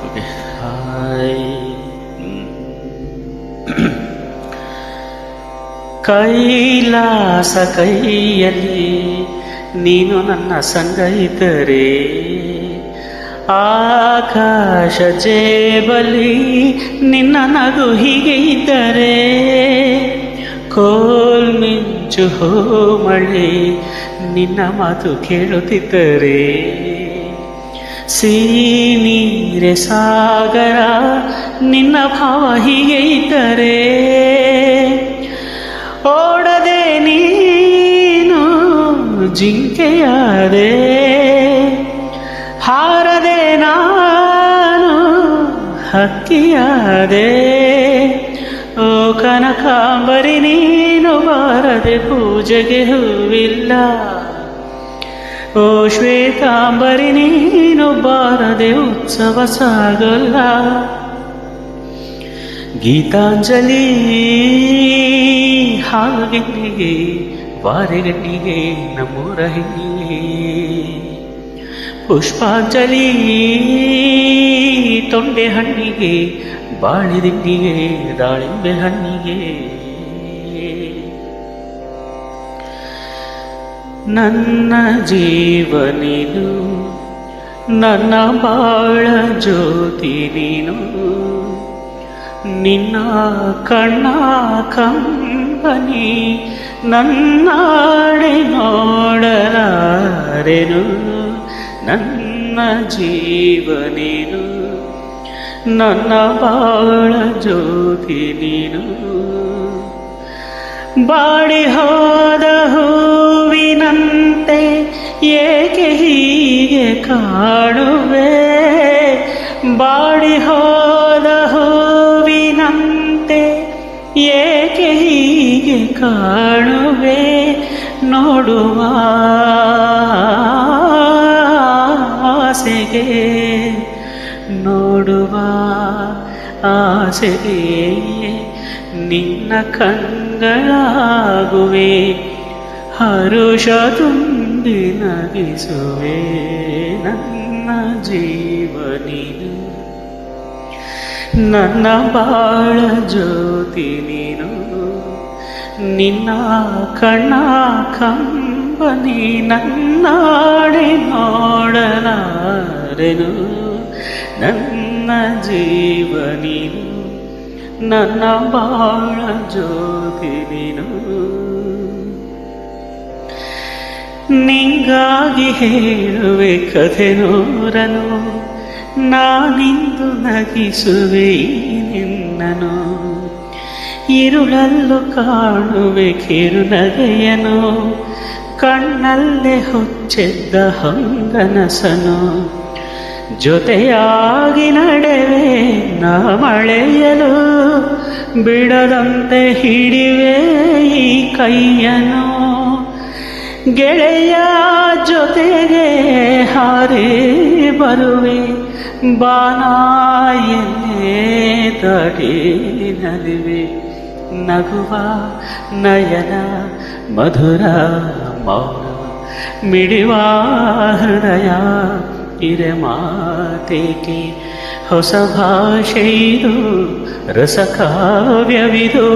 Okay hi. Kailasa ಕೈಯಲ್ಲಿ ನೀನು ನನ್ನ ಸಂಗ ಇದ್ದರೆ, ಆಕಾಶ ಜೇಬಲಿ ನಿನ್ನ ನಗು ಹೀಗೆ ಇದ್ದರೆ, ಕೋಲ್ಮಿಂಚು ಮಳೆ ನಿನ್ನ ಮಾತು ಕೇಳುತ್ತಿದ್ದರೆ, ಸೀನೀರೆ ಸಾಗರ ನಿನ್ನ ಭಾವ ಹೀಗೆ ಇದ್ದರೆ, ಓಡದೆ ನೀನು ಜಿಂಕೆಯಾದೆ, ಹಾರದೆ ನಾನು ಹಕ್ಕಿಯಾದೆ, ಓ ಕನಕಾಂಬರಿ ನೀನು ಬಾರದೆ ಪೂಜೆಗೆ ಹೂವಿಲ್ಲ, ಓ ಶ್ವೇತಾಂಬರಿ ನೀನು ಬಾರದೆ ಉತ್ಸವ ಸಾಗಲ್ಲ. ಗೀತಾಂಜಲಿ ಹಾಲುಗೆಣ್ಣಿಗೆ ವಾರೆಗಣ್ಣಿಗೆ ನಮ್ಮೂರ ಹೆಣ್ಣಿಗೆ, ಪುಷ್ಪಾಂಜಲಿ ತೊಂಡೆ ಹಣ್ಣಿಗೆ ಬಾಳೆದಿಂಡಿಗೆ ದಾಳಿಂಬೆ ಹಣ್ಣಿಗೆ. ನನ್ನ ಜೀವ ನೀನು, ನನ್ನ ಬಾಳ ಜ್ಯೋತಿ ನೀನು, ನಿನ್ನ ಕಣ್ಣ ಕಂಬನಿ ನನ್ನಾಡೆ ನೋಡಲಾರೆನು. ನನ್ನ ಜೀವ ನೀನು, ನನ್ನ ಬಾಳ ಜ್ಯೋತಿ ನೀನು, ಬಾಡಿ ಹೋದ ಹೂವಿನಂತೆ ಏಕೆ ಹೀಗೆ ಕಾಡುವೆ, ಬಾಡಿ ಹೋದ ಹೂವಿನಂತೆ ಏಕೆ ಹೀಗೆ ಕಾಣುವೆ, ನೋಡುವ ಆಸೆಗೆ ನೋಡುವ ಆಸೆಗೆ ನಿನ್ನ ಕಂಗಳಾಗುವೆ, ಹರುಷ ತುಂಬಿ ನಗಿಸುವೆ. ನನ್ನ ಜೀವ ನೀನು, ನನ್ನ ಬಾಳ ಜ್ಯೋತಿ ನೀನು, ನಿನ್ನ ಕಣ್ಣ ಕಂಬನಿ ನನ್ನಾಡೆ ನೋಡಲಾರೆನು. ನನ್ನ ಜೀವ ನೀನು, ನನ್ನ ಬಾಳ ಜ್ಯೋತಿ ನೀನು, ನಿಂಗಾಗಿ ಹೇಳುವೆ ಕಥೆ ನೂರನು, ನಾನಿಂದು ನಗಿಸುವೆ ನಿನ್ನನು, ಇರುಳಲ್ಲೂ ಕಾಣುವೆ ಕಿರುನಗೆಯನು, ಕಣ್ಣಲ್ಲೇ ಹುಚ್ಚೆದ್ದ ಹೊಂಗನಸನು, ಜೊತೆಯಾಗಿ ನಡೆವೆ ನಾ ಮಳೆಯಲು, ಬಿಡದಂತೆ ಹಿಡಿವೆ ಈ ಕೈಯನು, ಗೆಳೆಯ ಜೊತೆಗೆ ಹಾರಿ ಬರುವೆ, ಬಾನಾಯನ್ನೇ ದಾಟಿ ನಲಿವೆ, ನಗುವ ನಯನ ಮಧುರ ಮೌನ, ಮಿಡಿವ ಹೃದಯ ಇರೆ ಮಾತೇಕೆ, ಹೊಸ ಭಾಷೆ ಇದು ರಸಕಾವ್ಯವಿದು,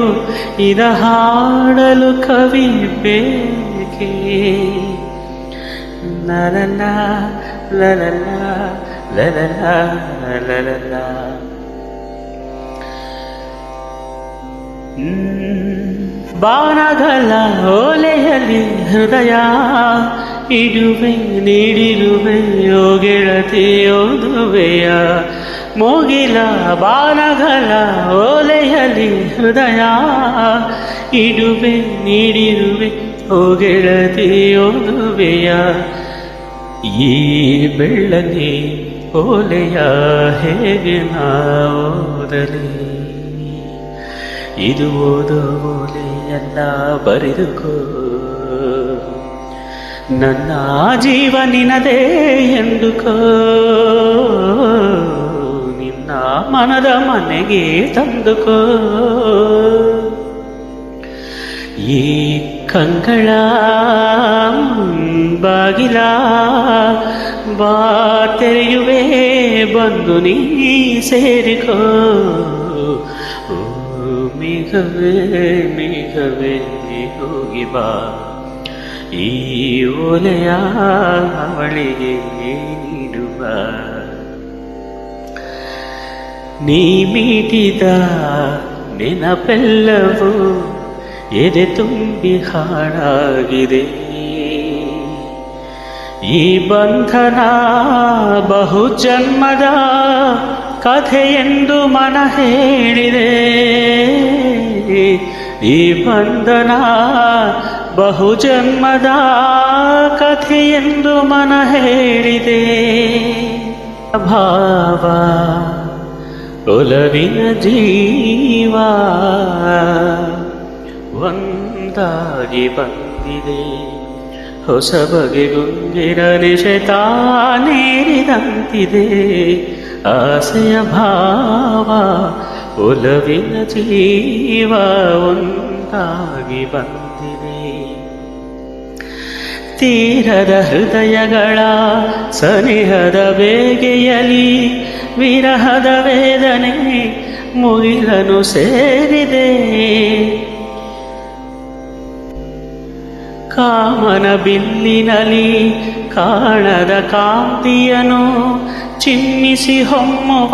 ಇದ ಹಾಡಲು ಕವಿ ಬೇಕೆ. ಲಲಲ ಲಲಲ ಲಲಲ ಲಲಲ. ಬಾಣಗಳ ಓಲೆಯಲ್ಲಿ ಹೃದಯ ಇಡುವೆ ನೀಡಿರುವೆ, ಓ ಗೆಳತಿ ಓದುವೆಯ, ಮೋಗಿಲ ಬಾಣಗಳ ಓಲೆಯಲ್ಲಿ ಹೃದಯ ಇಡುವೆ ನೀಡಿರುವೆ, ಓ ಗೆಳತಿ ಓದುವೆಯ, ಈ ಬೆಳ್ಳನೆ ಓಲೆಯ ಹೇಗೆ ನಾ ಓದಲಿ, ಇದು ಓದೋ ಓಲೆಯಲ್ಲ ಬರೆದುಕೋ, ನನ್ನ ಜೀವ ನಿನದೇ ಎಂದುಕೋ, ನಿನ್ನ ಮನದ ಮನೆಗೆ ತಂದುಕೋ. ಈ ಕಂಗಳ ಬಾಗಿಲ ಬಾ ತೆರೆಯುವೆ ಬಂದು ನೀ ಸೇರಿಕೋ. ಓ ಮೇಘವೇ ಮೇಘವೇ ಹೋಗಿ ಬಾ, ಈ ಓಲೆಯ ಅವಳಿಗೆ ನೀಡುವ. ನೀ ಮೀಟಿದ ನೆನಪೆಲ್ಲವೂ ಎದೆ ತುಂಬಿ ಹಾಳಾಗಿದೆ. ಈ ಬಂಧನ ಬಹುಜನ್ಮದ ಕಥೆಯೆಂದು ಮನ ಹೇಳಿದೆ. ಈ ಬಂಧನ ಬಹುಜನ್ಮದ ಕಥೆಯೆಂದು ಮನ ಹೇಳಿದೆ. ಭಾವ ಒಲವಿನ ಜೀವ ಒಂದಾಗಿ ಬಂದಿದೆ. ಹೊಸ ಬಗೆಗುಂಗಿರ ನಿಶೆ ತಾನೇರಿದಂತಿದೆ. ಆಸೆಯ ಭಾವ ಒಲವಿನ ಜೀವ ಒಂದಾಗಿ ಬಂದಿದೆ. ತೀರದ ಹೃದಯಗಳ ಸನಿಹದ ಬೇಗೆಯಲಿ ವಿರಹದ ವೇದನೆ ಮುಗಿಲನು ಸೇರಿದೆ. ಕಾಮನ ಬಿಲ್ಲಿನಲ್ಲಿ ಕಾಣದ ಕಾಂತಿಯನು ಚಿಮ್ಮಿಸಿ ಹೊಮ್ಮುವ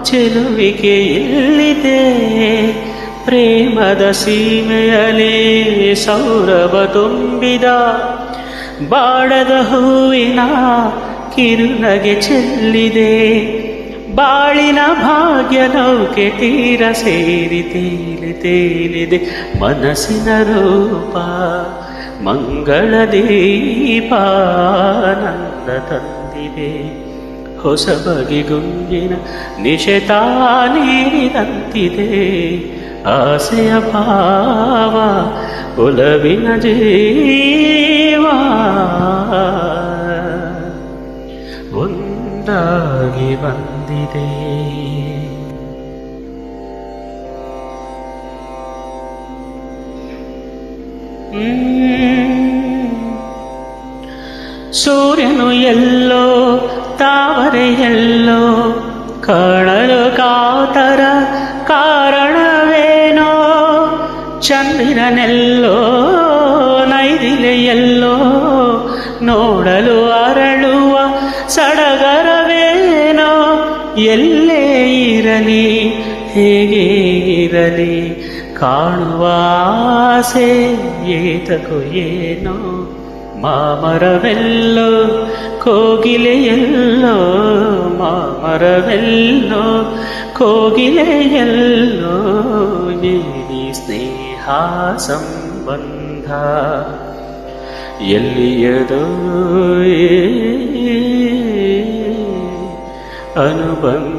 ಚೆಲುವಿಕೆ ಎಲ್ಲಿದೆ. ಪ್ರೇಮದ ಸೀಮೆಯಲ್ಲಿ ಸೌರಭ ತುಂಬಿದ ಬಾಡದ ಹೂವಿನ ಕಿರುನಗೆ ಚೆಲ್ಲಿದೆ. ಬಾಳಿನ ಭಾಗ್ಯ ನೌಕೆ ತೀರ ಸೇರಿ ತೇಲಿದೆ. ಮನಸ್ಸಿನ ರೂಪ ಮಂಗಳ ದೀಪ ನಂದ ತಂದಿದೆ. ಹೊಸ ಬಗೆಗುಂಗಿನ ನಿಶೆ ತಾನೇರಿದಂತಿದೆ. ಆಸೆಯ ಭಾವ ಒಲವಿನ ಜೀವ ಒಂದಾಗಿ ಬಂದಿದೆ. ಸೂರ್ಯನು ಎಲ್ಲೋ ತಾವರೆ ಎಲ್ಲೋ ಕಾಣಲು ಕಾತರ ಕಾರಣವೇನೋ. ಚಂದಿರನೆಲ್ಲೋ ನೈದಿಲೆಯೆಲ್ಲೋ ನೋಡಲು ಅರಳುವ ಸಡಗರವೇನೋ. ಎಲ್ಲೇ ಇರಲಿ ಹೇಗೆ ಇರಲಿ ಕಾಣುವ ಆಸೆ ಏತಕೋ ಏನೋ. ಮಾಮರವೆಲ್ಲೋ ಕೋಗಿಲೆಯೆಲ್ಲೋ ಮಾಮರವೆಲ್ಲೋ ಕೋಗಿಲೆಯೆಲ್ಲೋ. ಏನಿ ಸ್ನೇಹ ಸಂಬಂಧ ಎಲ್ಲಿಯದೋ ಅನುಬಂಧ.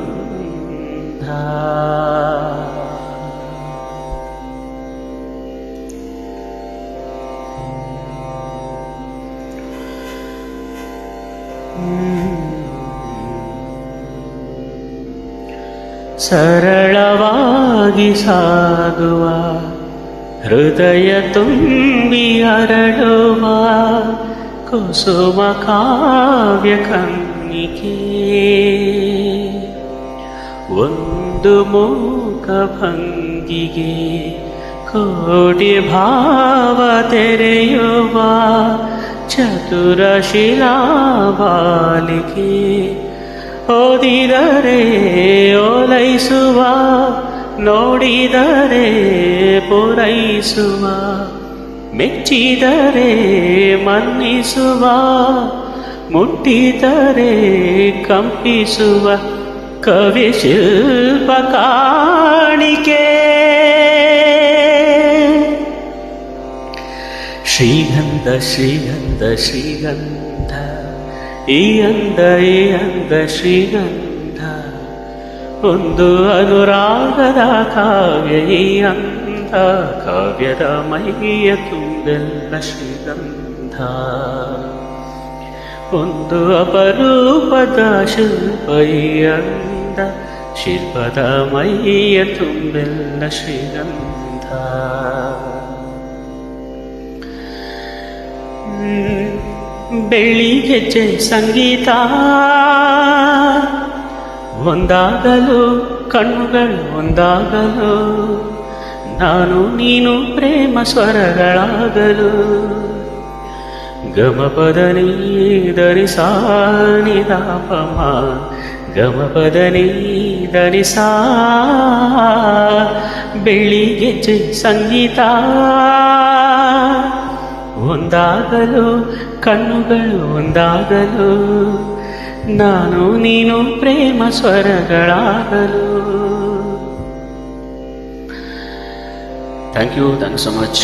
ಸರಳವಾಗಿ ಸಾಗುವ ಹೃದಯ ತುಂಬಿ ಅರಳುವ ಕುಸುಮ ಕಾವ್ಯ ಕನ್ನಿಕೆ. ಒಂದು ಮೂಕ ಭಂಗಿಗೆ ಕೋಟಿ ಭಾವ ತೆರೆಯುವ ಚತುರ ಶಿಲಾ ಬಾಲಿಕೆ. ಓದಿದರೆ ಓಲೈಸುವ ನೋಡಿದರೆ ಪೂರೈಸುವ ಮೆಚ್ಚಿದರೆ ಮನ್ನಿಸುವ ಮುಟ್ಟಿದರೆ ಕಂಪಿಸುವ ಕವಿ ಶಿಲ್ಪ ಕಾಣಿಕೆ. ಶ್ರೀಗಂಧ ಶ್ರೀಗಂಧ ಶ್ರೀಗಂಧ ಈ ಅಂದ ಶ್ರೀಗಂಧ. ಒಂದು ಅನುರಾಗದ ಕಾವ್ಯ ಈ ಅಂದ ಕಾವ್ಯದ ಮೈಯ ತುಂಬೆಲ್ಲ ಶ್ರೀಗಂಧ. ಒಂದು ಅಪರೂಪದ ಶಿಲ್ಪ ಈ ಅಂದ ಶಿಲ್ಪದ ಮೈಯ ತುಂಬೆಲ್ಲ ಶ್ರೀಗಂಧ. ಬೆಳ್ಳಿ ಗೆಜ್ಜೆ ಸಂಗೀತ ಒಂದಾಗಲು ಕಣ್ಣುಗಳು ಒಂದಾಗಲು ನಾನು ನೀನು ಪ್ರೇಮ ಸ್ವರಗಳಾಗಲು ಗಮಪದನಿ ಧನಿ ಸಾ ನಿಧಾಪಮ ಗಮಪದನಿ ಧನಿ ಸಾ ಬೆಳಿಗೆಜ್ಜೆ ಸಂಗೀತ ಒಂದಾಗಲು ಕಣ್ಣುಗಳು ಒಂದಾಗಲು ನಾನು ನೀನು ಪ್ರೇಮ ಸ್ವರಗಳಾಗಲು. Thank you so much.